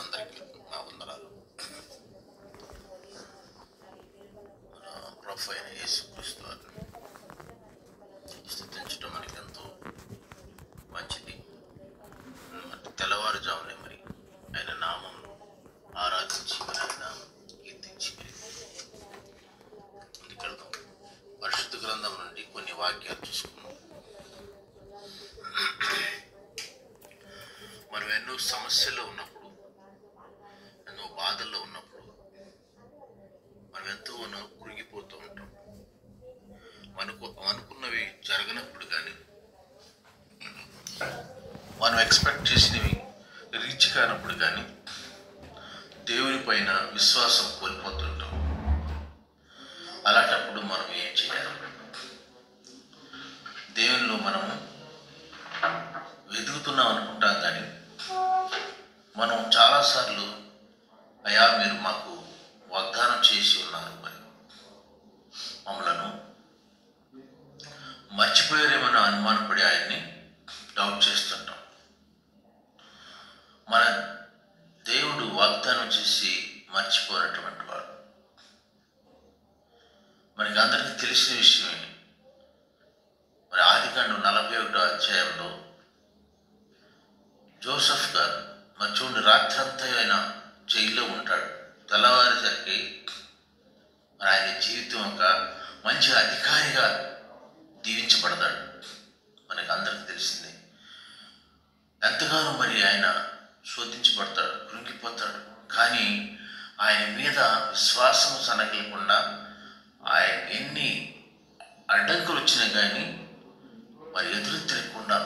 అందరికీ నా వందనాలు. మన ప్రభు అయిన యేసుక్రీస్తు వారిని స్తుతించడం మనకి ఎంతో మంచిది. మరి తెల్లవారుజామునే మరి ఆయన నామం ఆరాధించి మరి ఆయన కీర్తించి మరి ముందుకెళ్దాం. పరిశుద్ధ గ్రంథం నుండి కొన్ని వాక్యాలు చూసుకున్నాం. మనం ఎన్నో సమస్యల్లో ఉన్నప్పుడు, ఎన్నో బాధల్లో ఉన్నప్పుడు మనం ఎంతో కృంగిపోతూ ఉంటాం. అనుకున్నవి జరగనప్పుడు కానీ, మనం ఎక్స్పెక్ట్ చేసినవి రీచ్ కానప్పుడు కానీ దేవుని పైన విశ్వాసం కోల్పోతుంటాం. అలాంటప్పుడు మనం ఏం చేయాలి? దేవునిలో మనము వెతుకుతున్నాం అనుకుంటాం, కానీ మనం చాలాసార్లు అయ్యా మీరు మాకు వాగ్దానం చేసి ఉన్నారు, మరి మమ్మలను మర్చిపోయారేమని అనుమానపడి ఆయన్ని డౌట్ చేస్తుంటాం. మన దేవుడు వాగ్దానం చేసి మర్చిపోయినటువంటి వాడు. మనకి అందరికీ తెలిసిన విషయమే. మరి ఆదికాండం 41వ అధ్యాయంలో జోసెఫ్ గారు మరి చూడండి, రాత్రంతా ఆయన జైల్లో ఉంటాడు. తెల్లవారేసరికి మరి ఆయన జీవితం ఒక మంచి అధికారిగా దీవించబడతాడు. మనకి అందరికి తెలిసిందే. ఎంతగానో మరి ఆయన శోధించబడతాడు, కృంగిపోతాడు. కానీ ఆయన మీద విశ్వాసం సనగలకుండా ఆయన ఎన్ని అడ్డంకులు వచ్చినా కానీ మరి ఎదురు తిరగకుండా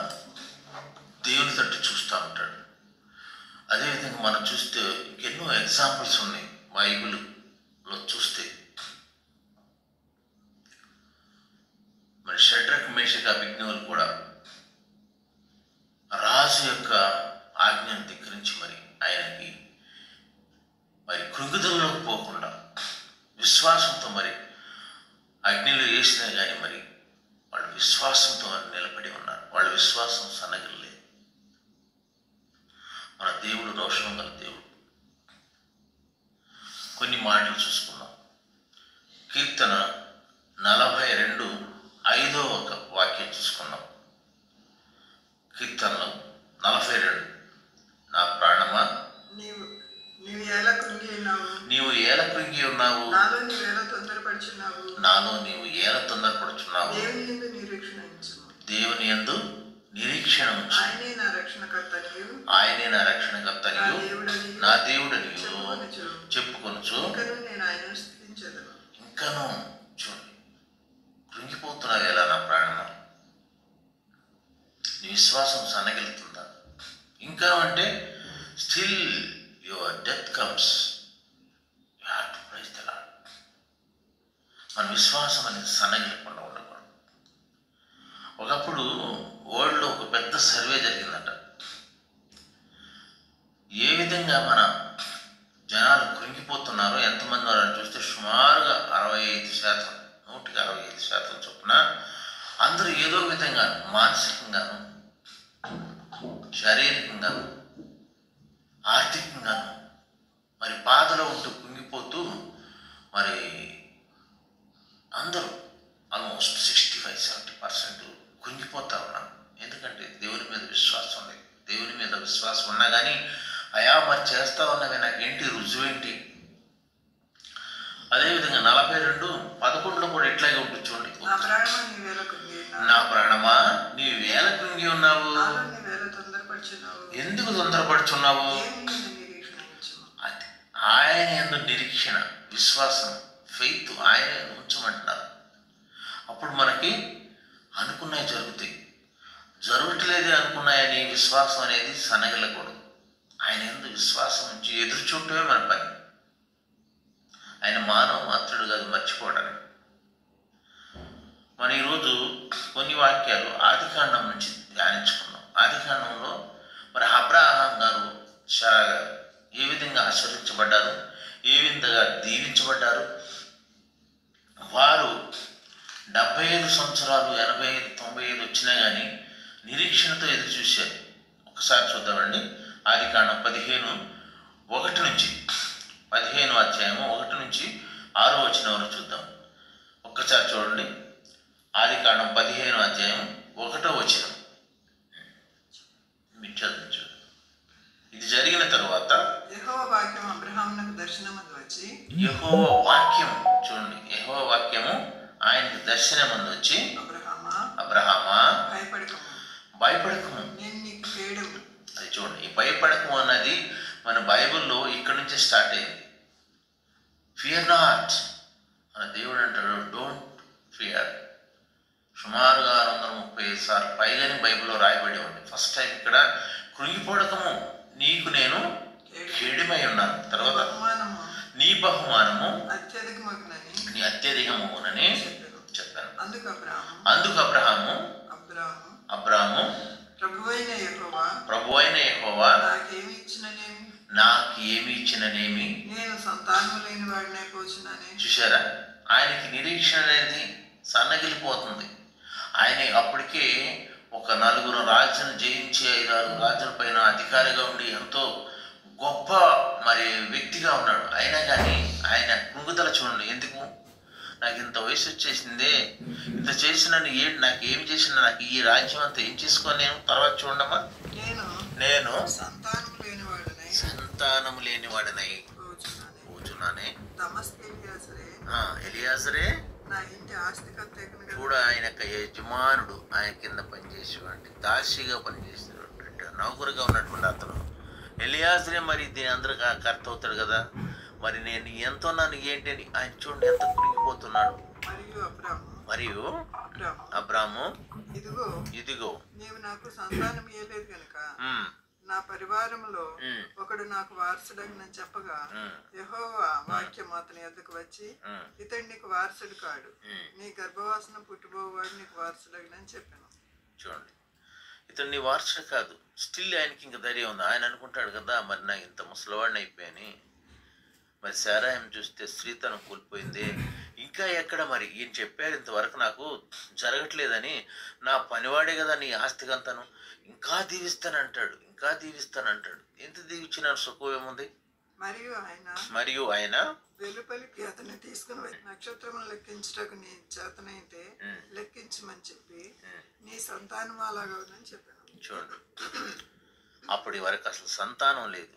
దేవుని తట్టు చూస్తూ ఉంటాడు. అదేవిధంగా మనం చూస్తే ఎన్నో ఎగ్జాంపుల్స్ ఉన్నాయి బైబిల్లో చూస్తే. మరి షడ్రక్ మేషక్ అబేద్నెగోలు కూడా రాజు యొక్క ఆజ్ఞను ధిక్కరించి మరి ఆయనకి మరి కృంగుదలలోకి పోకుండా విశ్వాసంతో మరి అగ్నిలో వేసినా కానీ మరి వాళ్ళు విశ్వాసంతో నిలబడి ఉన్నారు. వాళ్ళ విశ్వాసం సన్నగిల్లలేదు. మన దేవుడు రోషం గల దేవుడు. కొన్ని మాటలు చూసుకున్నాం. కీర్తన 42:5 ఒక వాక్యం చూసుకున్నాం. కీర్తనలో 42, నా ప్రాణమా నీవు ఏల కృంగి ఉన్నావు, నాలో నీవు ఏల తొందరపడుచున్నావు. దేవుని యందు నిరీక్షణ ఉంచు. ఆయనే నా రక్షణకర్తనియు నా దేవుడనియు చెప్పుకొనుచు. ఇంకను చూడండి, కృంగిపోతున్నావు ఎలా నా ప్రాణమా? నీ విశ్వాసం సన్నగిలుతుందా? ఇంకా అంటే still your death comes, you have to praise the lord. మన విశ్వాసం అనేది సన్నగిలకుండా ఉండకూడదు. ఒకప్పుడు వరల్డ్లో ఒక పెద్ద సర్వే జరిగిందట. ఏ విధంగా మన జనాలు కృంగిపోతున్నారో, ఎంతమంది వారని చూస్తే సుమారుగా 65%, 165% చొప్పున అందరూ ఏదో విధంగా మానసికంగాను, శారీరకంగాను, ఆర్థికంగాను మరి బాధలో ఉంటూ కృంగిపోతూ మరి అందరూ ఆల్మోస్ట్ 65-70% కృంగిపోతా ఉన్నారు. ఎందుకంటే దేవుని మీద విశ్వాసం లేదు. దేవుని మీద విశ్వాసం ఉన్నా కానీ అయా మరి చేస్తా ఉన్నవి నాకేంటి, రుజువేంటి? అదేవిధంగా 42:11 కూడా ఇట్లాగే ఉంటుంది చూడండి. నా ప్రాణమా నీవు వేల కృంగి ఉన్నావు, ఎందుకు తొందరపడుచున్నావు? ఆయన యందు నిరీక్షణ, విశ్వాసం, ఫెయిత్ ఆయన ఉంచమంటున్నారు. అప్పుడు మనకి అనుకున్నాయి జరుగుతాయి. జరగట్లేదే అనుకున్నాయని విశ్వాసం అనేది సనగలకూడదు. ఆయన యందు విశ్వాసం ఉంచి ఎదురు చూడటమే మన పని. ఆయన మానవ మాత్రుడు కాదు మర్చిపోవడానికి. మన ఈరోజు కొన్ని వాక్యాలు ఆదికాండం నుంచి ధ్యానించుకున్నాం. ఆదికాండంలో మరి అబ్రహాం గారు, శారా గారు ఏ విధంగా ఆశీర్వదించబడ్డారు, ఏ విధంగా దీవించబడ్డారు. వారు 75 సంవత్సరాలు, 85, 95 వచ్చినా కానీ నిరీక్షణతో ఎదురు చూశారు. ఒకసారి చూద్దామండి. ఆదికాండం 15 1 నుంచి 15వ అధ్యాయము 1 నుంచి 6వ వచనం వరకు చూద్దాం. ఒక్కసారి చూడండి. ఆదికాండం 15వ అధ్యాయం 1వ వచనం మీరు చదివించు. ఇది జరిగిన తరువాత యెహోవా వాక్యం అబ్రహామునకు దర్శనమందు వచ్చి, యెహోవా వాక్యం చూడండి, యెహోవా వాక్యము ఆయనకు దర్శనమందు వచ్చి, అబ్రహామా భయపడకము, నేను నీకు కేడము. అది చూడండి, ఈ భయపడకము అన్నది మన బైబిల్లో ఇక్కడ నుంచి స్టార్ట్ అయింది. ఫియర్ నాట్ మన దేవుడు అంటాడు, డోంట్ ఫియర్. సుమారుగా 635 సార్లు పైగానే బైబిల్లో రాయబడి ఉంది. ఫస్ట్ టైం ఇక్కడ కృంగిపోవడకము, నీకు నేను కేడిమై ఉన్నాను. తర్వాత నీ బహుమానము నీ అత్యధికమగునని చెప్పాను. అందుకు అబ్రహాము ప్రభువైన యెహోవా నాకు ఏమి ఇచ్చిననేమి. చూశారా, ఆయనకి నిరీక్షణ అనేది సన్నగిలిపోతుంది. ఆయన అప్పటికే ఒక 4 రాజులను జయించి 5-6 రాజుల పైన అధికారిగా ఉండి ఎంతో గొప్ప మరి వ్యక్తిగా ఉన్నాడు. అయినా కానీ ఆయన కృంగుదల చూడండి. ఎందుకు? నాకు ఇంత వయసు వచ్చేసిందే, ఇంత చేసిన నాకు ఏం చేసిన, నాకు ఈ రాజ్యం అంతా ఏం చేసుకోని నేను. తర్వాత చూడమ్మా, నేను సంతానము లేనివాడనై కూర్చున్నానే. ఎలియాజరే కూడా ఆయన యజమానుడు, ఆయన కింద పనిచేసేవాడి, దాసిగా పనిచేసేవాడు, నౌకరుగా ఉన్నటువంటి అతను ఎలియాజరే. మరి దీని అందరూ కర్త అవుతాడు కదా. మరి నేను ఎంతో నన్ను ఏంటి అని ఆయన చూడండి ఎంత కురిగిపోతున్నాడు. మరియు అబ్రాము ఇదిగో నీవు నాకు సంతానం ఇయ్యలేదు గనుక నా పరివారంలో ఒకడు నాకు వారసుడని చెప్పగా, యెహోవా వాక్యం అతని యొద్దకు వచ్చి, ఇతడు నీకు వారసుడు కాడు, నీ గర్భవాసన పుట్టిపోవాడు నీకు వారసుడని చెప్పాను. చూడండి, ఇతడు నీ వారసుడు కాదు. స్టిల్ ఆయనకి ఇంకా ధైర్యం ఉంది. ఆయన అనుకుంటాడు కదా, మరి నాకు ఇంత ముసలివాడిని అయిపోయాని, మరి శారాయం చూస్తే స్త్రీతనం కోల్పోయింది, ఇంకా ఎక్కడ మరి ఈయన చెప్పారు ఇంతవరకు నాకు జరగట్లేదని, నా పనివాడే కదా నీ ఆస్తికంతను, ఇంకా దీవిస్తానంటాడు, ఇంకా దీవిస్తానంటాడు. ఎంత దీవించిన సుఖం ఏముంది? మరియు ఆయన వెలుపలికి అతన్ని తీసుకుని నక్షత్రమును లెక్కించటకు నీ చేతనైతే లెక్కించమని చెప్పి, నీ సంతానం అలాగని చెప్పాను. చూడండి, అప్పటి వరకు అసలు సంతానం లేదు.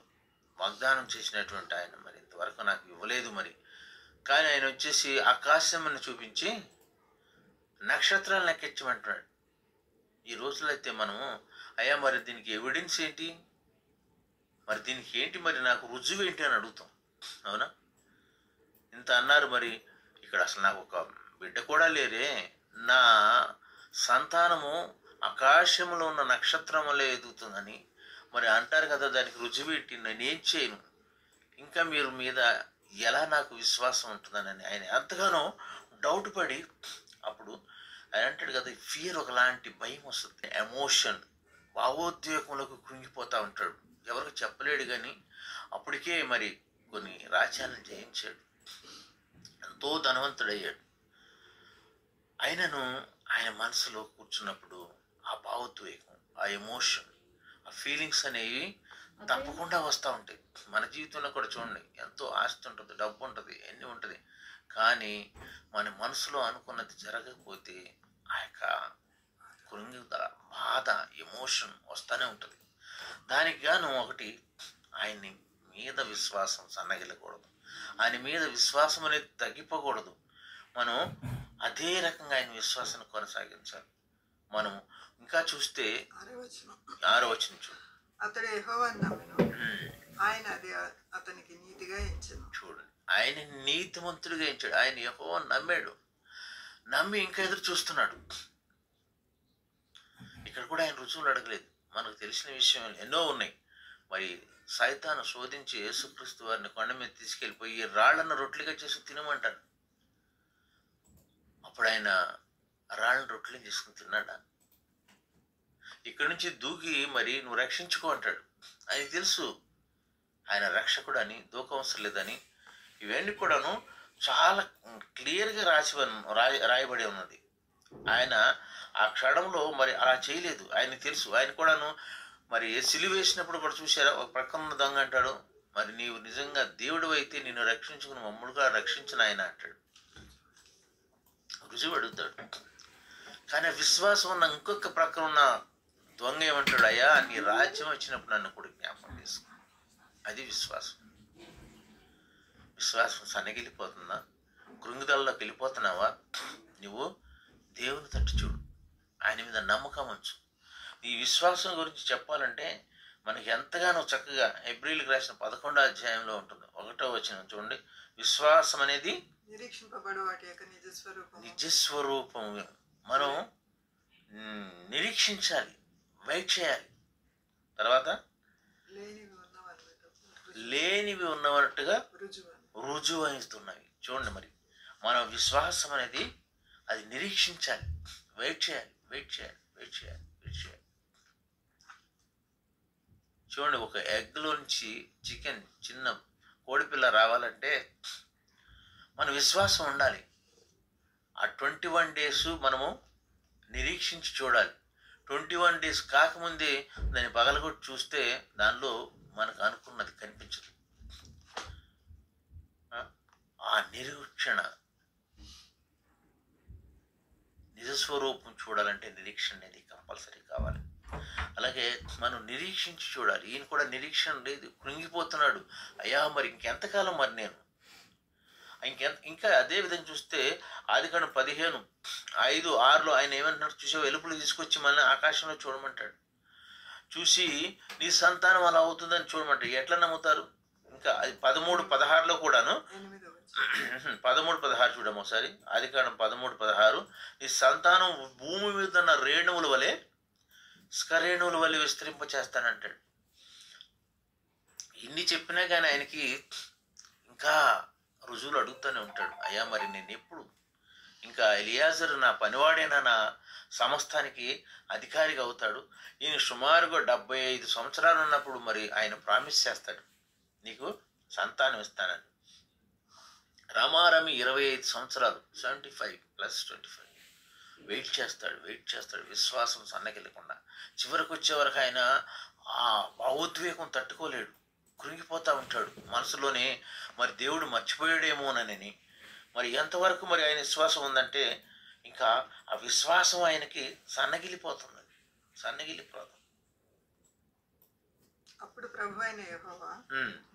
వాగ్దానం చేసినటువంటి ఆయన మరి ఇంతవరకు నాకు ఇవ్వలేదు. మరి కానీ ఆయన వచ్చేసి ఆకాశమును చూపించి నక్షత్రాలు లెక్కించమంటున్నాడు. ఈ రోజులో అయితే మనము, అయ్యా మరి దీనికి ఎవిడెన్స్ ఏంటి, మరి దీనికి ఏంటి, మరి నాకు రుజువు ఏంటి అని అడుగుతాం. అవునా? ఇంత అన్నారు, మరి ఇక్కడ అసలు నాకు ఒక బిడ్డ కూడా లేరే, నా సంతానము ఆకాశంలో ఉన్న నక్షత్రములే ఎదుగుతుందని మరి అంటారు కదా, దానికి రుజువు ఏంటి, నేనేం చేయను, ఇంకా మీరు మీద ఎలా నాకు విశ్వాసం ఉంటుందని ఆయన ఎంతగానో డౌట్ పడి, అప్పుడు ఆయన అంటాడు కదా, ఫియర్ ఒకలాంటి భయం వస్తుంది, ఎమోషన్, భావోద్వేగంలోకి కృంగిపోతూ ఉంటాడు. ఎవరికి చెప్పలేడు. కానీ అప్పటికే మరి కొన్ని రాజ్యాలను జయించాడు, ఎంతో ధనవంతుడయ్యాడు. ఆయనను ఆయన మనసులో కూర్చున్నప్పుడు ఆ భావోద్వేగం, ఆ ఎమోషన్, ఆ ఫీలింగ్స్ అనేవి తప్పకుండా వస్తూ ఉంటాయి. మన జీవితంలో కూడా చూడండి, ఎంతో ఆస్తి ఉంటుంది, డబ్బు ఉంటుంది, ఎన్ని ఉంటుంది, కానీ మన మనసులో అనుకున్నది జరగకపోతే ఆ యొక్క కృంగిదల, బాధ, ఎమోషన్ వస్తూనే ఉంటుంది. దానికి గాను ఒకటి, ఆయన్ని మీద విశ్వాసం సన్నగిల్లకూడదు, ఆయన మీద విశ్వాసం అనేది తగ్గిపోకూడదు. మనం అదే రకంగా ఆయన విశ్వాసాన్ని కొనసాగించాలి. మనం ఇంకా చూస్తే 6వ వచనం చూడు, అతడు యెహోవాను నమ్మెను, ఆయన అది అతనికి నీతిగా ఎంచెను. చూడండి, ఆయన నీతిమంతుడిగా ఎంచాడు. ఆయన యెహోవాను నమ్మాడు, నమ్మి ఇంకా ఎదురు చూస్తున్నాడు. ఇక్కడ కూడా ఆయన రుజువులు అడగలేదు. మనకు తెలిసిన విషయం ఎన్నో ఉన్నాయి. మరి సైతాను శోధించి యేసుక్రీస్తు వారిని కొండ మీద తీసుకెళ్ళిపోయి రాళ్లను రొట్టెలుగా చేసి తినమంటాడు. అప్పుడు ఆయన రాళ్ళను రొట్టెలు చేసుకుని తిన్నాడా? ఇక్కడి నుంచి దూకి మరి నువ్వు రక్షించుకో అంటాడు. ఆయన తెలుసు ఆయన రక్షకుడు అని, దూకవసరం లేదని. ఇవన్నీ కూడాను చాలా క్లియర్గా రాయబడి ఉన్నది. ఆయన ఆ క్షణంలో మరి అలా చేయలేదు. ఆయన తెలుసు. ఆయన కూడాను మరి సిలువ వేసినప్పుడు కూడా చూసారా, ఒక ప్రక్కన ఉన్న దొంగ అంటాడు, మరి నీవు నిజంగా దేవుడు అయితే నిన్ను రక్షించుకుని మమ్మల్ని రక్షించిన ఆయన అంటాడు. రుజువు అడుగుతాడు. కానీ విశ్వాసం ఉన్న ఇంకొక ప్రక్కన ఉన్న దొంగ ఏమంటాడు, అయ్యా నీ రాజ్యం వచ్చినప్పుడు నన్ను కూడా జ్ఞాపకం చేసుకో. అది విశ్వాసం. విశ్వాసం సన్నగిలిపోతుందా? కృంగిదల్లోకి వెళ్ళిపోతున్నావా? నువ్వు దేవుని తట్టు చూడు, ఆయన మీద నమ్మకం ఉంచు. ఈ విశ్వాసం గురించి చెప్పాలంటే మనకి ఎంతగానో చక్కగా హెబ్రీయులకు రాసిన 11వ అధ్యాయంలో ఉంటుంది. 1వ వచనం చూడండి. విశ్వాసం అనేది నిరీక్షింపబడు వాటి యొక్క నిజస్వరూపం. మనం నిరీక్షించాలి, వెయిట్ చేయాలి. తర్వాత లేనివి ఉన్నట్టుగా రుజువు అవుతున్నవి. చూడండి, మరి మన విశ్వాసం అనేది అది నిరీక్షించాలి, వెయిట్ చేయాలి, వెయిట్ చేయాలి, వెయిట్ చేయాలి, వెయిట్ చేయాలి. చూడండి, ఒక ఎగ్లో నుంచి చికెన్, చిన్న కోడిపిల్ల రావాలంటే మన విశ్వాసం ఉండాలి. ఆ 21 days మనము నిరీక్షించి చూడాలి. 21 days కాకముందే దాన్ని పగలగొట్టి చూస్తే దానిలో మనకు అనుకున్నది కనిపించదు. ఆ నిరీక్షణ, నిజస్వరూపం చూడాలంటే నిరీక్షణ అనేది కంపల్సరీ కావాలి. అలాగే మనం నిరీక్షించి చూడాలి. ఈయన కూడా నిరీక్షణ లేదు, కృంగిపోతున్నాడు. అయ్యా మరి ఇంకెంతకాలం మరి నేను ఇంకా అదే విధంగా చూస్తే ఆదికాండం 15:5-6 ఆయన ఏమంటున్నాడు చూసావు, వెలుపులు తీసుకొచ్చి మన ఆకాశంలో చూడమంటాడు. చూసి నీ సంతానం అలా అవుతుందని చూడమంటాడు. ఎట్లా నమ్ముతారు? ఇంకా అది 13-16 కూడాను 13-16 చూడము ఒకసారి. ఆదికాండం 13-16 నీ సంతానం భూమి మీద ఉన్న రేణువుల వలె స్కరేణువుల వలె విస్తరింపచేస్తానంటాడు. ఇన్ని చెప్పినా కానీ ఆయనకి ఇంకా రుజువులు అడుగుతూనే ఉంటాడు. అయ్యా మరి నేను ఎప్పుడు, ఇంకా ఎలియాజరు నా పనివాడైనా నా సమస్తానికి అధికారిగా అవుతాడు. ఈయన సుమారుగా 75 సంవత్సరాలు ఉన్నప్పుడు మరి ఆయన ప్రామిస్ చేస్తాడు, నీకు సంతానం ఇస్తానని. రమారమి 25 సంవత్సరాలు, 75+25 వెయిట్ చేస్తాడు. విశ్వాసం సన్నగిల్లకుండా చివరికి వచ్చే వరకు ఆయన ఆ భావోద్వేగం తట్టుకోలేడు, కృంగిపోతూ ఉంటాడు మనసులోనే. మరి దేవుడు మర్చిపోయాడేమోనని. మరి ఎంతవరకు మరి ఆయన విశ్వాసం ఉందంటే ఇంకా ఆ విశ్వాసం ఆయనకి సన్నగిలిపోతుంది. అప్పుడు ప్రభు అయిన యెహోవా,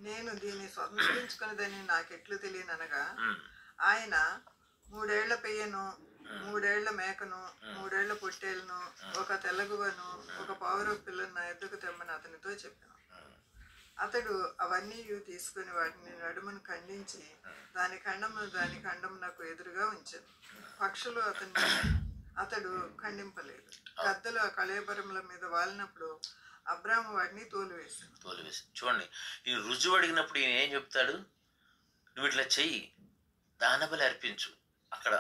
నేను దీన్ని స్వతంత్రించుకున్నదని నాకెట్లు తెలియననగా, ఆయన 3 ఏళ్ల పెయ్యను, 3 ఏళ్ల మేకను, 3 ఏళ్ల పొట్టేలను, ఒక తెల్లగువను, ఒక పావురపు పిల్లను నా ఎద్దుకు తెమ్మని అతనితో చెప్పాను. అతడు అవన్నీ తీసుకుని వాటిని నడుమును ఖండించి దాని ఖండమునకు ఎదురుగా ఉంచాను. పక్షులు అతడు ఖండింపలేదు. గద్దలు ఆ కళేబరముల మీద వాలినప్పుడు అబ్రాము వాటిని తోలివేశాను. చూడండి, ఈయన రుజువు అడిగినప్పుడు ఈయన ఏం చెప్తాడు? నువ్వు ఇట్లా చెయ్యి, దానబలి అర్పించు.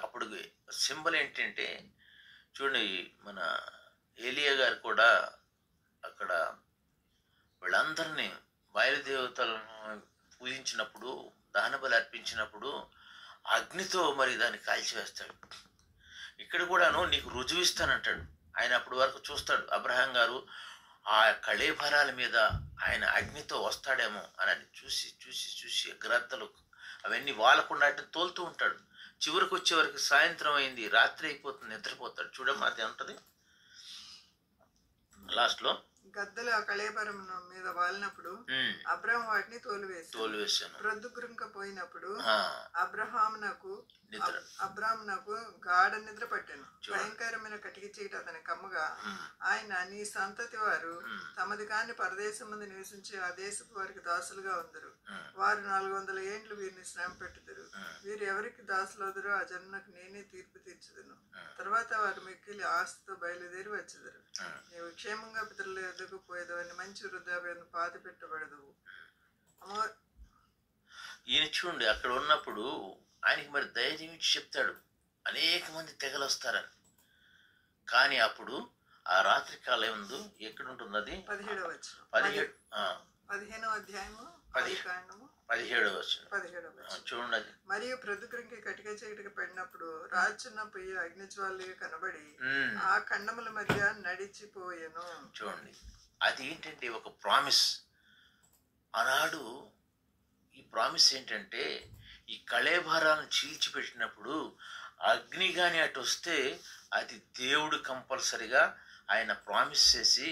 అప్పుడు సింబల్ ఏంటంటే చూడండి, మన ఏలియా గారు కూడా అక్కడ వీళ్ళందరినీ బయలుదేవతలను పూజించినప్పుడు, దానబలి అర్పించినప్పుడు అగ్నితో మరి దాన్ని కాల్చివేస్తాడు. ఇక్కడ కూడాను నీకు రుజువు ఇస్తానంటాడు. ఆయన అప్పటి వరకు చూస్తాడు, అబ్రహాం గారు ఆ కళేభరాల మీద ఆయన అగ్నితో వస్తాడేమో అని చూసి గ్రద్దలు అవన్నీ వాలకుండా అంటే తోలుతూ ఉంటాడు. చివరికి వచ్చే వరకు సాయంత్రం అయింది, రాత్రి అయిపోతుంది, నిద్రపోతాడు. చూడమ్మా, అది ఉంటుంది లాస్ట్లో. గద్దలు ఆ కళేబరం మీద వాలినప్పుడు అబ్రహాం వాటిని తోలివేశాను. ప్రొద్దుగుంకపోయినప్పుడు అబ్రామునకు గాఢ నిద్ర పట్టాను. భయంకరమైన కటికి చీట అతని కమ్మగా, ఆయన నీ సంతతి వారు తమది కాని పరదేశం మంది నివసించి ఆ దేశపు వారికి దాసులుగా ఉందరు. వారు 400 ఏండ్లు వీరిని శ్రమ పెట్టుదురు. వీరు ఎవరికి దాసులవుదురో ఆ జన్మకు నేనే తీర్పు తీర్చుదును. తర్వాత వారు మిక్కిలి ఆస్తితో బయలుదేరి వచ్చేదరు. నీవు క్షేమంగా పితరుల ఎదుగు పోయేదు అని మంచి వృద్ధాప్యం పాతి పెట్టబడదు. ఈయన చూడండి, అక్కడ ఉన్నప్పుడు ఆయనకి మరి ధైర్యం ఇచ్చి చెప్తాడు, అనేక మంది తెగలు వస్తారని. కానీ అప్పుడు ఆ రాత్రి కాలం ముందు ఎక్కడుంటుంది? అది 17వ అధ్యాయము 17వ వచనం చూడండి. అది మరియు ప్రొద్దుగుంకి కటిక చీకటికి పడినప్పుడు రాచున్న పొయ్యి అగ్నిజ్వాలు కనబడి ఆ ఖండముల మధ్య నడిచిపోయాను. చూడండి, అది ఏంటంటే ఒక ప్రామిస్. ఆనాడు ప్రామిస్ ఏంటంటే ఈ కళేభారాలను చీల్చిపెట్టినప్పుడు అగ్ని కానీ అటు వస్తే అది దేవుడు కంపల్సరిగా ఆయన ప్రామిస్ చేసి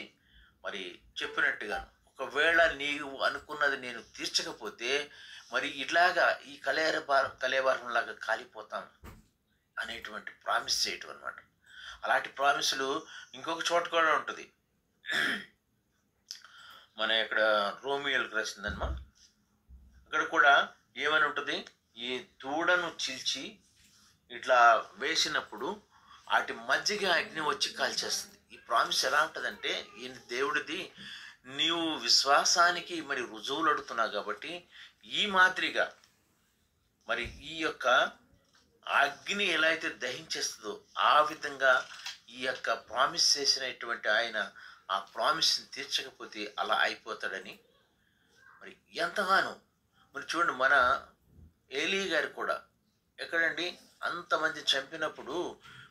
మరి చెప్పినట్టుగాను, ఒకవేళ నీవు అనుకున్నది నేను తీర్చకపోతే మరి ఇట్లాగా ఈ కళేభారంలాగా కాలిపోతాను అనేటువంటి ప్రామిస్ చేయటం అనమాట. అలాంటి ప్రామిసులు ఇంకొక చోట కూడా ఉంటుంది. మన ఇక్కడ రోమియోలకు రాసిందన్నమా, ఇక్కడ కూడా ఏమని ఉంటుంది, ఈ దూడను చీల్చి ఇట్లా వేసినప్పుడు వాటి మధ్యగా అగ్ని వచ్చి కాల్చేస్తుంది. ఈ ప్రామిస్ ఎలా ఉంటుందంటే, ఈ దేవుడిది నీవు విశ్వాసానికి మరి రుజువులు అడుగుతున్నావు కాబట్టి ఈ మాదిరిగా మరి ఈ యొక్క అగ్ని ఎలా అయితే దహించేస్తుందో ఆ విధంగా ఈ యొక్క ప్రామిస్ చేసినటువంటి ఆయన ఆ ప్రామిస్ని తీర్చకపోతే అలా అయిపోతాడని మరి ఎంతగానో మరి చూడండి, మన ఏలీ గారు కూడా ఎక్కడండి అంతమంది చంపినప్పుడు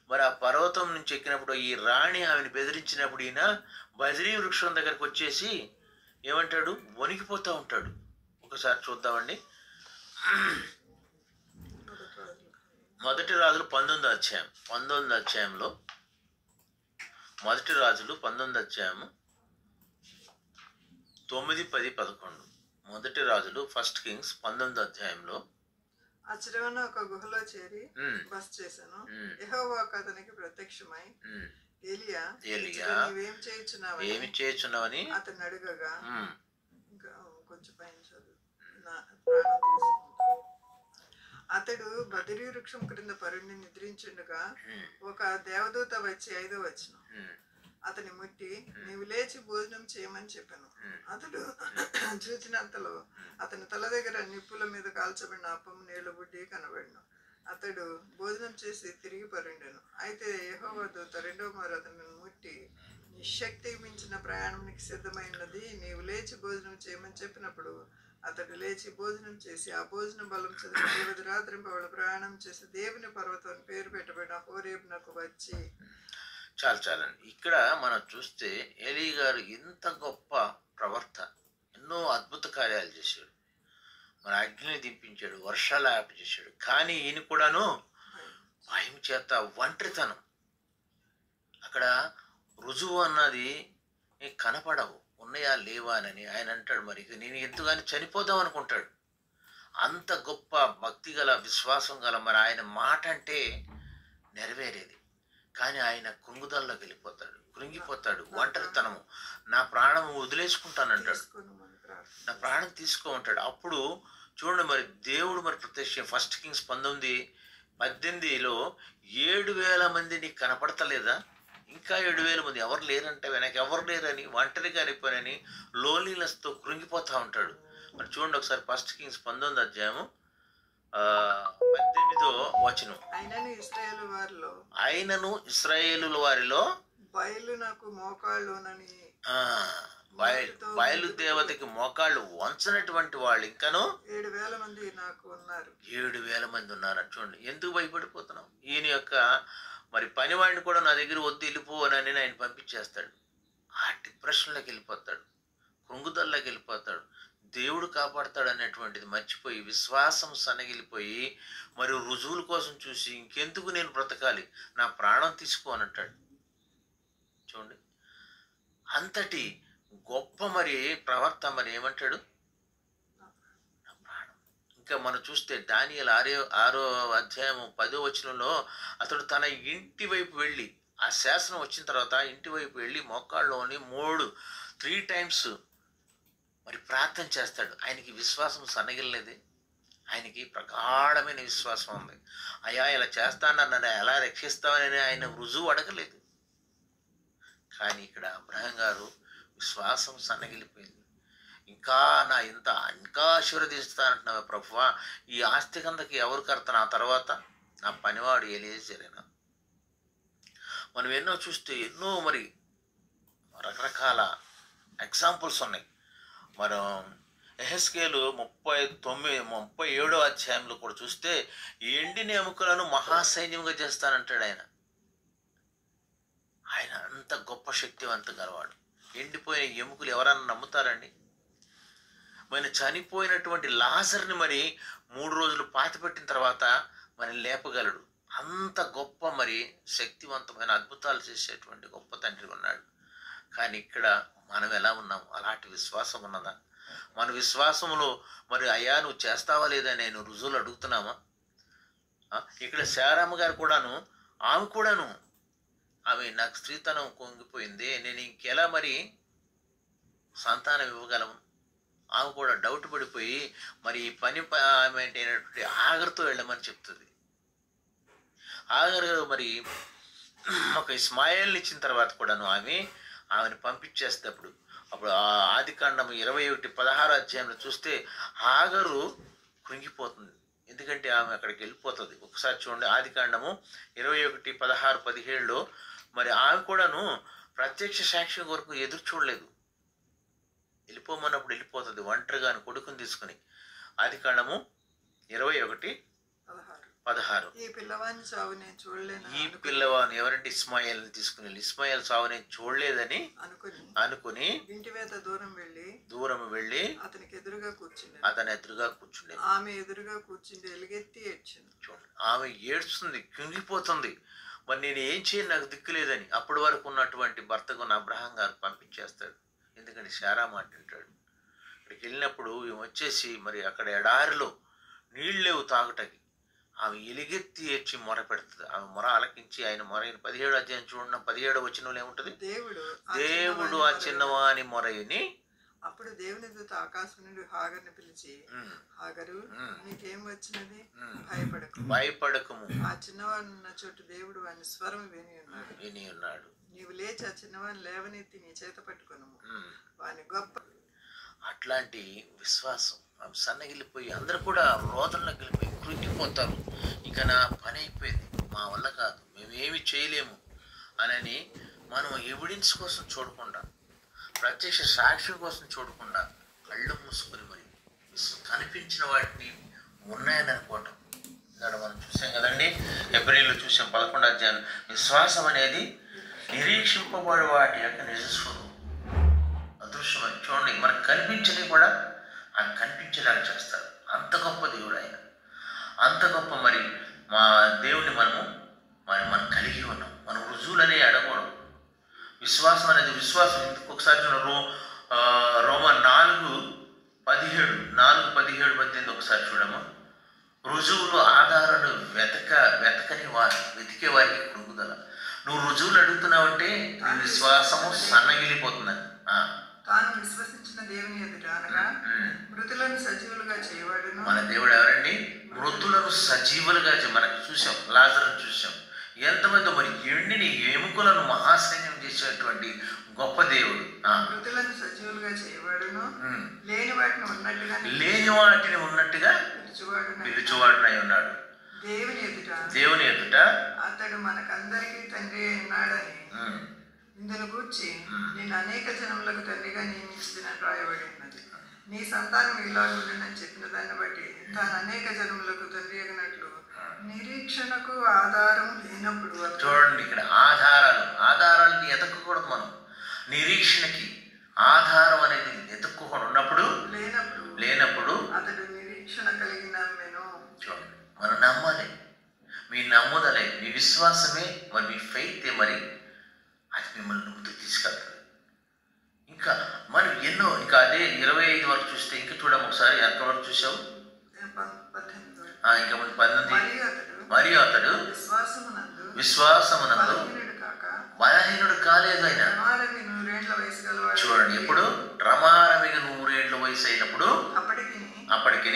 మరి ఆ పర్వతం నుంచి ఎక్కినప్పుడు ఈ రాణి ఆమెను బెదిరించినప్పుడు ఈయన బద్రీ వృక్షం దగ్గరకు వచ్చేసి ఏమంటాడు, వణికిపోతూ ఉంటాడు. ఒకసారి చూద్దామండి. మొదటి రాజులు 19వ అధ్యాయం, 19వ అధ్యాయంలో మొదటి రాజులు 19వ అధ్యాయము 9, 10, 11. మొదటి రాజులు ఫస్ట్ కింగ్స్ 19వ అధ్యాయంలో అచ్చరవన ఒక గుహలో చేరి బస చేశాను. యెహోవా అతనికి ప్రత్యక్షమై ఏలియా నీవేం చేయుచున్నావని అతను అడగగా, ఇంకా కొంచెం పైన చదువు, నా ప్రాణం తీసుకుంటా. అతడు బదిరీ వృక్షం క్రింద పరుణ్ణి నిద్రించుండగా ఒక దేవదూత వచ్చి 5వ వచనం అతని ముట్టి, నీవు లేచి భోజనం చేయమని చెప్పాను. అతడు చూచినంతలో అతని తల దగ్గర నిప్పుల మీద కాల్చబడిన అప్పం నీళ్ల బుడ్డి కనబడిను. అతడు భోజనం చేసి తిరిగి పరుండెను. అయితే యెహోవా దూత 2వ మారు అతనిని ముట్టి, నీ శక్తికి మించిన ప్రయాణానికి సిద్ధమైనది, నీవు లేచి భోజనం చేయమని చెప్పినప్పుడు అతడు లేచి భోజనం చేసి ఆ భోజన బలం చదివి 40 రాత్రింపవళ్ళు ప్రయాణం చేసి దేవుని పర్వతం పేరు పెట్టబడిన హోరేబునకు వచ్చి. చాలండి. ఇక్కడ మనం చూస్తే ఏలీ గారు ఇంత గొప్ప ప్రవర్త, ఎన్నో అద్భుత కార్యాలు చేశాడు, మన అగ్నిని దింపించాడు, వర్షాలు ఆపచేశాడు. కానీ ఈయన కూడాను భయం చేత ఒంటరితనం, అక్కడ రుజువు అన్నది కనపడవు, ఉన్నాయా లేవా అని ఆయన అంటాడు. మరి నేను ఎంతగానో చనిపోదాం అనుకుంటాడు. అంత గొప్ప భక్తి గల విశ్వాసం గల మరి ఆయన మాట అంటే నెరవేరేది. కానీ ఆయన కృంగుదల్లోకి వెళ్ళిపోతాడు, కృంగిపోతాడు, ఒంటరితనము, నా ప్రాణం వదిలేసుకుంటానంటాడు, నా ప్రాణం తీసుకోమంటాడు. అప్పుడు చూడండి, మరి దేవుడు మరి ప్రత్యక్ష ఫస్ట్ కింగ్స్ 19:18లో 7,000 మంది నీకు కనపడతలేదా, ఇంకా 7,000 మంది ఎవరు లేరంటే వెనక ఎవరు లేరని, ఒంటరిగా అయిపోయానని లోన్లీనెస్తో కృంగిపోతూ ఉంటాడు. మరి చూడండి ఒకసారి ఫస్ట్ కింగ్స్ 19వ అధ్యాయము 18వ వచనం. ఆయనను ఇశ్రాయేలు వారిలో బయలు దేవతకి మోకాళ్ళు వంచనటువంటి వాళ్ళు ఇంకాను 7,000 మంది నాకు ఉన్నారు. 7,000 మంది ఉన్నారు. చూడండి, ఎందుకు భయపడిపోతున్నాం. ఈయన యొక్క మరి పనివాడిని కూడా నా దగ్గర వద్దు వెళ్ళిపోవనని ఆయన పంపించేస్తాడు. ఆ డిప్రెషన్లోకి వెళ్ళిపోతాడు, కృంగుదల్లోకి వెళ్ళిపోతాడు. దేవుడు కాపాడతాడు అనేటువంటిది మర్చిపోయి విశ్వాసం సన్నగిలిపోయి మరి రుజువుల కోసం చూసి ఇంకెందుకు నేను బ్రతకాలి, నా ప్రాణం తీసుకోనంటాడు. చూడండి, అంతటి గొప్ప మరి ప్రవర్త మరి ఏమంటాడు, నా ప్రాణం. ఇంకా మనం చూస్తే దానియేలు 6వ అధ్యాయము 10వ వచనంలో అతడు తన ఇంటి వైపు వెళ్ళి, ఆ శాసనం వచ్చిన తర్వాత ఇంటి వైపు వెళ్ళి మోకాళ్ళలోని 3 టైమ్స్ మరి ప్రార్థన చేస్తాడు. ఆయనకి విశ్వాసం సన్నగిల్లలేదు, ఆయనకి ప్రగాఢమైన విశ్వాసం ఉంది. అయ్యా ఇలా చేస్తాను, నన్ను ఎలా రక్షిస్తామని ఆయన రుజువు అడగలేదు. కానీ ఇక్కడ అబ్రహాం గారు విశ్వాసం సన్నగిలిపోయింది. ఇంకా ఇంకా ఆశీర్వదిస్తానంటున్నావా ప్రభువా, ఈ ఆస్తి కిందకి ఎవరు కడతాను, ఆ తర్వాత నా పనివాడు ఎలీయెజరేనా. మనం ఎన్నో చూస్తే ఎన్నో మరి రకరకాల ఎగ్జాంపుల్స్ ఉన్నాయి. మనం యెహెజ్కేలు 37వ అధ్యాయంలో కూడా చూస్తే ఎండిన ఎముకలను మహాసైన్యంగా చేస్తానంటాడు ఆయన. ఆయన అంత గొప్ప శక్తివంతం గలవాడు. ఎండిపోయిన ఎముకలు ఎవరన్నా నమ్ముతారండి? మరి చనిపోయినటువంటి లాజర్ని మరి 3 రోజులు పాతిపెట్టిన తర్వాత మరి లేపగలడు. అంత గొప్ప మరి శక్తివంతమైన అద్భుతాలు చేసేటువంటి గొప్ప తండ్రి ఉన్నాడు. కానీ ఇక్కడ మనం ఎలా ఉన్నాము? అలాంటి విశ్వాసం ఉన్నదా? మన విశ్వాసంలో మరి అయ్యా నువ్వు చేస్తావా లేదా నేను రుజువులు అడుగుతున్నామా? ఇక్కడ శారమ్మ గారు కూడాను, ఆమె నాకు స్త్రీతనం కుంగిపోయింది, నేను ఇంకెలా మరి సంతానం ఇవ్వగలము? ఆమె కూడా డౌట్ పడిపోయి మరి ఈ పని అయినటువంటి ఆగర్తో వెళ్ళమని చెప్తుంది. ఆగర్ మరి ఒక ఇస్మాయిల్ని ఇచ్చిన తర్వాత కూడాను ఆమెను పంపించేసేటప్పుడు అప్పుడు ఆదికాండం 21:16 అధ్యాయంలో చూస్తే ఆగరు కృంగిపోతుంది. ఎందుకంటే ఆమె అక్కడికి వెళ్ళిపోతుంది. ఒకసారి చూడండి, ఆదికాండము 21:16-17లో మరి ఆమె కూడాను ప్రత్యక్ష సాక్ష్యం కొరకు ఎదురు చూడలేదు. వెళ్ళిపోమన్నప్పుడు వెళ్ళిపోతుంది ఒంటరిగా కొడుకుని తీసుకుని. ఆదికాండము 21:16. ఈ పిల్లవాని చావు నేను చూడలేను. ఈ పిల్లవాని ఎవరంటే ఇస్మాయిల్ని తీసుకుని ఇస్మాయిల్ చావు నేను చూడలేదని అనుకుని ఇంటివేత దూరం వెళ్ళి అతనికి ఎదురుగా కూర్చుండే. ఆమె ఎదురుగా కూర్చుండి ఎలుగెత్తి ఏడ్చింది. చూడండి, ఆమె ఏడ్చుంది, కుంగిపోతుంది. మరి నేను ఏం చేయను, నాకు దిక్కులేదని. అప్పటి వరకు ఉన్నటువంటి భర్తకు అబ్రహాం గారు పంపించేస్తాడు. ఎందుకంటే శారా మాట వింటాడు. ఇక్కడికి వెళ్ళినప్పుడు వచ్చేసి మరి అక్కడ ఎడారిలో నీళ్ళు లేవు తాగుటకి. ఆమె ఎలుగెత్తి ఏడ్చి మొర పెడుతుంది. ఆమె మొర ఆలకించి ఆయన మొర 17 అధ్యాయం చూడడం 17వ వచనంలో ఏముంటుంది? దేవుడు ఆ చిన్నవాని మొరని అప్పుడు దేవుని దూత ఆకాశం నుండి హాగర్ని పిలిచి, హాగరు నీకేం వచ్చినది? భయపడకము. ఆ చిన్నవాడు ఉన్న చోటు దేవుడు వాని స్వరం విని ఉన్నాడు. నీవు లేచి ఆ చిన్నవాడిని లేవనెత్తి నీ చేత పట్టుకొను. వాని గొప్ప అట్లాంటి విశ్వాసం. ఆమె సన్నగిలిపోయి అందరూ కూడా రోదనలోకి వెళ్ళిపోయి కృంగిపోతారు. ఇక నా పని అయిపోయింది, మా వల్ల కాదు, మేమేమి చేయలేము అని మనం ఎవిడెన్స్ కోసం చూడకుండా, ప్రత్యక్ష సాక్ష్యం కోసం చూడకుండా కళ్ళు మూసుకొని మరి కనిపించిన వాటిని ఉన్నాయని అనుకోవటం. ఇక్కడ మనం చూసాం కదండి, ఏప్రిల్లో చూసాం 11వ అధ్యాయం. విశ్వాసం అనేది నిరీక్షింపబడే వాటి యొక్క నిజస్వరూపం, అదృశ్యమని. చూడండి, మనకు కనిపించని కూడా ఆయన కనిపించేలాగా చేస్తారు. అంత గొప్ప దేవుడు ఆయన, అంత గొప్ప మరి మా దేవుడిని మనం కలిగి ఉన్నాం. మనం రుజువులనే అడగకూడదు. విశ్వాసం అనేది విశ్వాసం. ఇంకొకసారి రోమా 4:17 ఒకసారి చూడము. రుజువులు ఆధారాలు వెతికే వారికి కృంగుదల. నువ్వు రుజువులు అడుగుతున్నావంటే నీ విశ్వాసము సన్నగిలిపోతుందని. తాను విశ్వసించిన దేవుని ఎదుట అనగా మృతులను సజీవులుగా చేయవాడును. మన దేవుడు ఎవరండి? మృతులను సజీవులుగా మనకు చూసాం, లాజరును చూసాం. ఎంతమంది మరి ఎండిని ఎముకలను మహాసైన్యం చేసేటువంటి గొప్ప దేవుడు. మృతులను సజీవులుగా చేయవాడును, లేని వాటిని ఉన్నట్టుగా పిలుచువాడునై ఉన్నాడు. దేవుని ఎదుట అతడు మనకందరికీ తండ్రి ఉన్నాడని ఇందును గూర్చి నేను అనేక జనములకు తండ్రిగా నియమించినట్టు రాయబడి ఉన్నది. నీ సంతానం ఇలా ఉందని చెప్పిన దాన్ని బట్టి తాను అనేక జనములకు తండ్రి అగినట్లు నిరీక్షణకు ఆధారం లేనప్పుడు. చూడండి, ఇక్కడ ఆధారాలని ఎతకూడదు మనం. నిరీక్షణకి ఆధారం అనేది ఎతుక్కోకుండా ఉన్నప్పుడు లేనప్పుడు అతడు నిరీక్షణ కలిగి నమ్మెను. చూడండి, మనం నమ్మాలి. మీ నమ్ముదలే, మీ విశ్వాసమే మరి మీ ఫెయితే మరి అది మిమ్మల్ని ముందుకు తీసుకెళ్తుంది. ఇంకా మనం ఎన్నో, ఇంకా అదే 25 వరకు చూస్తే ఇంకా చూడము ఒకసారి. ఎంతవరకు చూసావు? ఇంకా ముందు 18. మరియు అతడు విశ్వాసమునందు బలహీనుడు కాలేదు. ఆయన చూడండి, ఎప్పుడు రమారమిగా 100 ఏళ్ల వయసు అయినప్పుడు అప్పటికి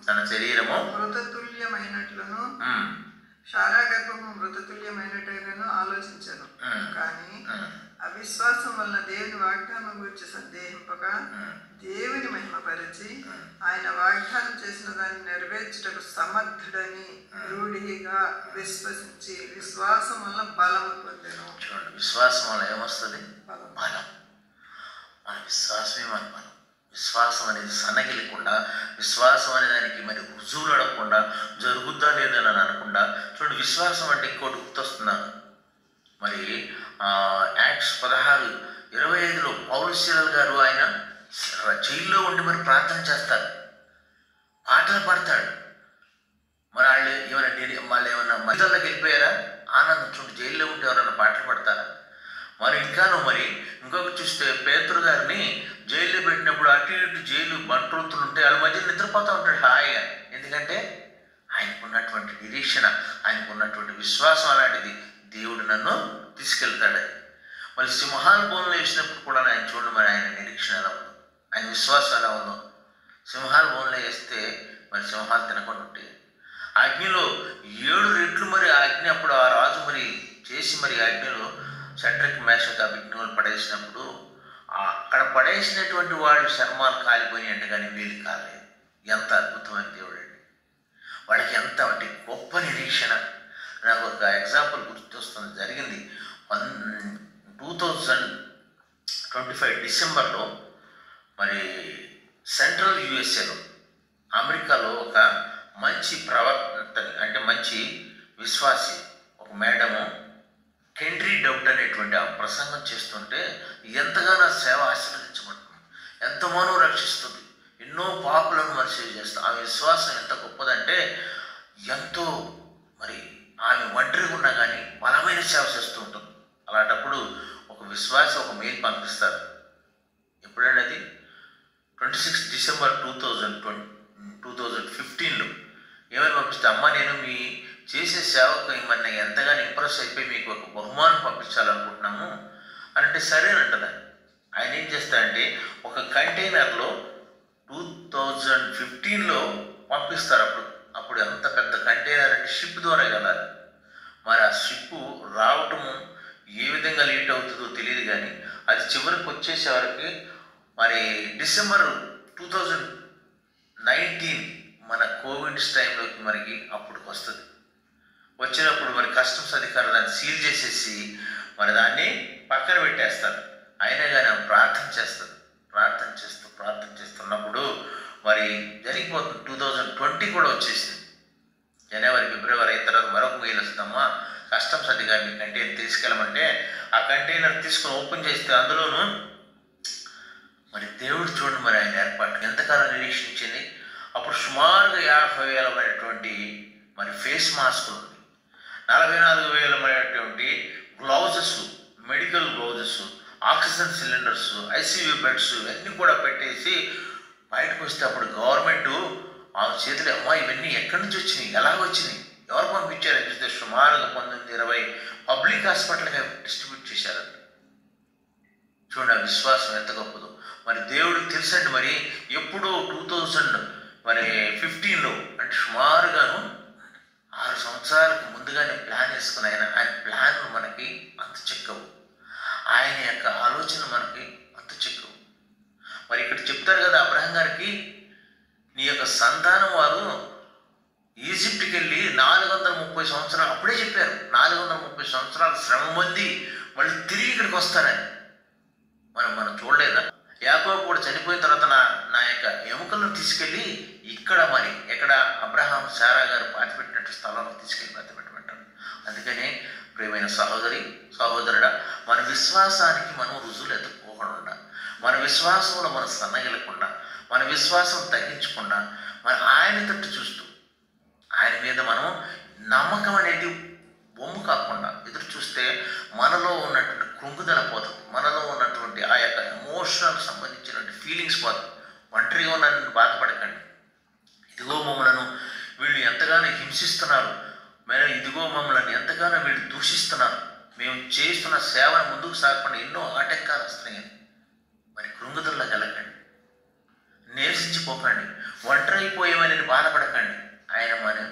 తన శరీరము మృతతుల్యమైనట్లును శారా గర్భము మృతతుల్యమైనట్టుగాను ఆలోచించను. కానీ అవిశ్వాసం వలన దేవుని వాగ్దానం గురించి సందేహింపక దేవుని మహిమపరిచి ఆయన వాగ్దానం చేసిన దాన్ని నెరవేర్చుటకు సమర్థుడని రూఢిగా విశ్వసించి విశ్వాసం వలన బలము పొందెను. చూడండి, విశ్వాసం వల్ల ఏమొస్తుంది? బలం. మన విశ్వాసమే మన బలం. విశ్వాసం అనేది సన్నగిలకుండా, విశ్వాసం అనే దానికి మరి రుజువులు అడగకుండా, జరుగుద్దా లేదని అనకుండా. చూడండి, విశ్వాసం అంటే ఇంకోటి గుర్తొస్తున్నాను. మరి యాక్ట్స్ 16:25లో పౌలు శీలలు గారు ఆయన జైల్లో ఉండి మరి ప్రార్థన చేస్తారు, పాటలు పాడతాడు. మరి వాళ్ళు ఏమన్నా మధ్యలోకి వెళ్ళిపోయారా? ఆనందం. చూడు, జైల్లో ఉంటే ఎవరన్నా పాటలు పాడతారా? మరి మరి ఇంకొక చూస్తే పేతురు గారిని జైల్లో పెట్టినప్పుడు అటు ఇటు జైలు బంట్రోతులు ఉంటే వాళ్ళ మధ్య నిద్రపోతూ ఉంటాడు హాయిగా. ఎందుకంటే ఆయనకున్నటువంటి నిరీక్షణ, ఆయనకున్నటువంటి విశ్వాసం అలాంటిది. దేవుడు నన్ను తీసుకెళ్తాడని. మరి సింహాల బోన్లో వేసినప్పుడు కూడా ఆయన చూడండి, మరి ఆయన నిరీక్షణ ఎలా ఉందో, ఆయన విశ్వాసం ఎలా ఉందో. సింహాల బోన్లో వేస్తే మరి సింహాలు తినకుండా ఉంటాయి. అగ్నిలో 7 రెట్లు మరి ఆ అగ్ని అప్పుడు ఆ రాజు మరి చేసి మరి అగ్నిలో షడ్రక్ మేషక్ అబేద్నెగోలు పడేసినప్పుడు అక్కడ పడేసినటువంటి వాళ్ళు చర్మాలు కాలిపోయినట్టు కానీ వీళ్ళు కాలేదు. ఎంత అద్భుతమైన దేవుడు అండి! వాడికి ఎంత అంటే గొప్ప నిరీక్షణ. నాకు ఒక ఎగ్జాంపుల్ గుర్తొస్తుంది. జరిగింది 2025 డిసెంబర్లో మరి సెంట్రల్ యుఎస్ఏలో అమెరికాలో ఒక మంచి ప్రవర్తన అంటే మంచి విశ్వాసి ఒక మేడము హెన్రీ డౌట్ అనేటువంటి ఆ ప్రసంగం చేస్తుంటే ఎంతగానో సేవ ఆశీర్వదించబడుతుంది, ఎంతగానో రక్షిస్తుంది, ఎన్నో పాపులను మరి సేవ చేస్తుంది. ఆమె విశ్వాసం ఎంత గొప్పదంటే ఎంతో మరి ఆమె ఒంటరిగా ఉన్నా కానీ బలమైన సేవ చేస్తూ ఉంటుంది. అలాంటప్పుడు ఒక విశ్వాసి ఒక మెయిల్ పంపిస్తారు. ఎప్పుడండి అది? 26 డిసెంబర్ 2015లో ఏమని పంపిస్తే, అమ్మ నేను మీ చేసే సేవకు మిమ్మల్ని ఎంతగానో ఇంప్రెస్ అయిపోయి మీకు ఒక బహుమానం పంపించాలనుకుంటున్నాము అని అంటే సరేనంటదా. ఆయన ఏం చేస్తారంటే ఒక కంటైనర్లో 2015లో పంపిస్తారు. అప్పుడు ఎంత పెద్ద కంటైనర్ అంటే షిప్ ద్వారా వెళ్ళాలి. మరి ఆ షిప్ రావటము ఏ విధంగా లేట్ అవుతుందో తెలియదు, కానీ అది చివరికి వచ్చేసే వరకు మరి డిసెంబర్ 2019 మన కోవిడ్స్ టైంలోకి మనకి అప్పుడు వస్తుంది. వచ్చినప్పుడు మరి కస్టమ్స్ అధికారులు దాన్ని సీల్ చేసేసి మరి దాన్ని పక్కన పెట్టేస్తారు. అయినా కానీ ఆమె ప్రార్థన చేస్తున్నప్పుడు మరి జరిగిపోతుంది. 2020 కూడా వచ్చేసింది. జనవరి ఫిబ్రవరి అయిన తర్వాత మరొక మెయిల్ వస్తుందమ్మా, కస్టమ్స్ అధికారిని కంటైనర్ తీసుకెళ్ళమంటే ఆ కంటైనర్ తీసుకొని ఓపెన్ చేస్తే అందులోనూ మరి దేవుడు చూడండి మరి ఆయన ఏర్పాటు ఎంతకాలం నిరీక్షించింది. అప్పుడు సుమారుగా 50,000 మరి ఫేస్ మాస్కులు, 44,000 gloves, medical gloves, oxygen cylinders, ICU beds ఇవన్నీ కూడా పెట్టేసి బయటకు వస్తే అప్పుడు గవర్నమెంట్ ఆ చేతులు, అమ్మా ఇవన్నీ ఎక్కడి నుంచి వచ్చినాయి, ఎలాగ వచ్చినాయి, ఎవరు పంపించారని చూస్తే సుమారుగా 19-20 పబ్లిక్ హాస్పిటల్గా డిస్ట్రిబ్యూట్ చేశారంట. చూడండి ఆ విశ్వాసం ఎంత గొప్పదో. మరి దేవుడికి తెలుసండి మరి ఎప్పుడో 2015లో అంటే సుమారుగాను 6 సంవత్సరాలకు ముందుగానే ప్లాన్ వేసుకుని ఆయన ప్లాన్లు మనకి అంత చెక్కవు, ఆయన యొక్క ఆలోచన మనకి అంత చెక్కవు. మరి ఇక్కడ చెప్తారు కదా అబ్రహాం గారికి, నీ యొక్క సంతానం వారు ఈజిప్ట్కి వెళ్ళి 430 సంవత్సరాలు, అప్పుడే చెప్పారు 430 సంవత్సరాలు శ్రమ పొంది మళ్ళీ తిరిగి ఇక్కడికి వస్తారని. మనం చూడలేదా? యాకోబు కూడా చనిపోయిన తర్వాత నా యొక్క ఎముకలను తీసుకెళ్ళి ఇక్కడ మరి ఎక్కడ అబ్రహాం శారా గారు పాతిపెట్టినట్టు స్థలంలో తీసుకెళ్ళి పాతిపెట్టమంటారు. అందుకనే ప్రియమైన సహోదరుడా, మన విశ్వాసానికి మనం రుజువులు ఎత్తుకోకుండా, మన విశ్వాసంలో మనం సన్నగిలకుండా, మన విశ్వాసం తగ్గించకుండా, మన ఆయన తట్టు చూస్తూ ఆయన మీద మనం నమ్మకం అనేది బొమ్ము కాకుండా ఎదురు చూస్తే మనలో ఉన్నటువంటి కృంగుదల పోతుంది, మనలో ఉన్నటువంటి ఆ యొక్క ఎమోషనల్ సంబంధించినటువంటి ఫీలింగ్స్ పోతుంది. ఒంటరిగా నన్ను బాధపడకండి, ఇదిగో మమ్మలను వీళ్ళు ఎంతగానో హింసిస్తున్నారు, ఇదిగో మమ్మల్ని ఎంతగానో వీళ్ళు దూషిస్తున్నారు, మేము చేస్తున్న సేవను ముందుకు సాగకుండా ఎన్నో ఆటంకాలు వస్తున్నాయి. మరి కృంగుదల్లో వెళ్ళకండి, నిరసించిపోకండి, ఒంటరైపోయేమని బాధపడకండి. ఆయన మరి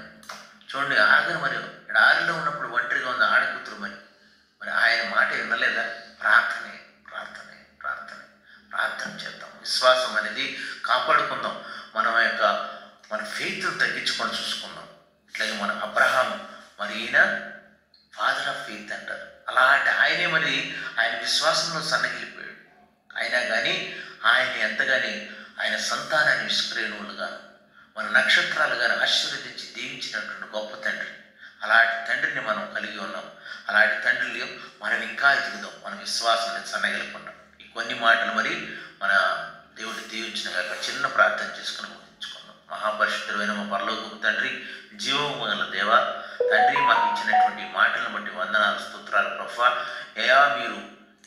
చూడండి ఆఖరి మరి ఆరిలో ఉన్నప్పుడు ఒంటరిగా ఉంది ఆడకూతురు, మరి ఆయన మాట వినలేదా? ప్రార్థన చేద్దాం, విశ్వాసం అనేది కాపాడుకుందాం, మన ఫెయిత్ను తగ్గించుకొని చూసుకుందాం. ఇట్లాగే మన అబ్రహాము మరి ఈయన ఫాదర్ ఆఫ్ ఫెయిత్ అంటారు. అలాంటి ఆయనే మరి ఆయన విశ్వాసంలో సన్నగిలిపోయాడు. అయినా కానీ ఆయన ఎంతగాని ఆయన సంతానాన్ని విస్క్రేణువులుగా మన నక్షత్రాలుగా ఆశీర్వదించి దీవించినటువంటి గొప్ప తండ్రి. అలాంటి తండ్రిని మనం కలిగి ఉన్నాం. అలాంటి తండ్రిని మనం ఇంకా ఎదుగుదాం, మన విశ్వాసాన్ని సన్నగిలకుండా. ఈ కొన్ని మాటలు మరి మన దేవుడు దీవించిన గాక. చిన్న ప్రార్థన చేసుకుని ముగించుకున్నాం. మహాపరిశుద్ధుడైన మా పరలోకపు తండ్రి, జీవము గల దేవ తండ్రి, మాకు ఇచ్చినటువంటి మాటలను బట్టి వందనాలు, స్తోత్రాలు ప్రభువా. అయ్యా, మీరు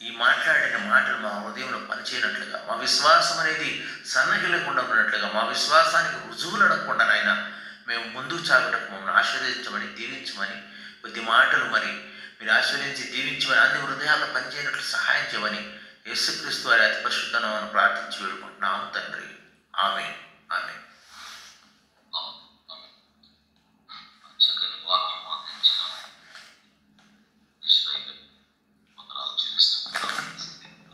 ఈ మాట్లాడిన మాటలు మా హృదయంలో పనిచేయనట్లుగా, మా విశ్వాసం అనేది సన్నగిల్లకుండా ఉన్నట్లుగా, మా విశ్వాసానికి రుజువులు అడగకుండా నాయన మేము ముందుకు సాగటకు మమ్మల్ని ఆశీర్వదించమని, దీవించమని, కొద్ది మాటలు మరి మీరు ఆశీర్వదించి దీవించమని, అన్ని హృదయాల్లో పనిచేయనట్లు సహాయం చేయమని యేసుక్రీస్తు వారి అతి పరిశుద్ధ నామమున ప్రార్థించి వేడుకుంటున్నాము తండ్రి. ఆమేన్.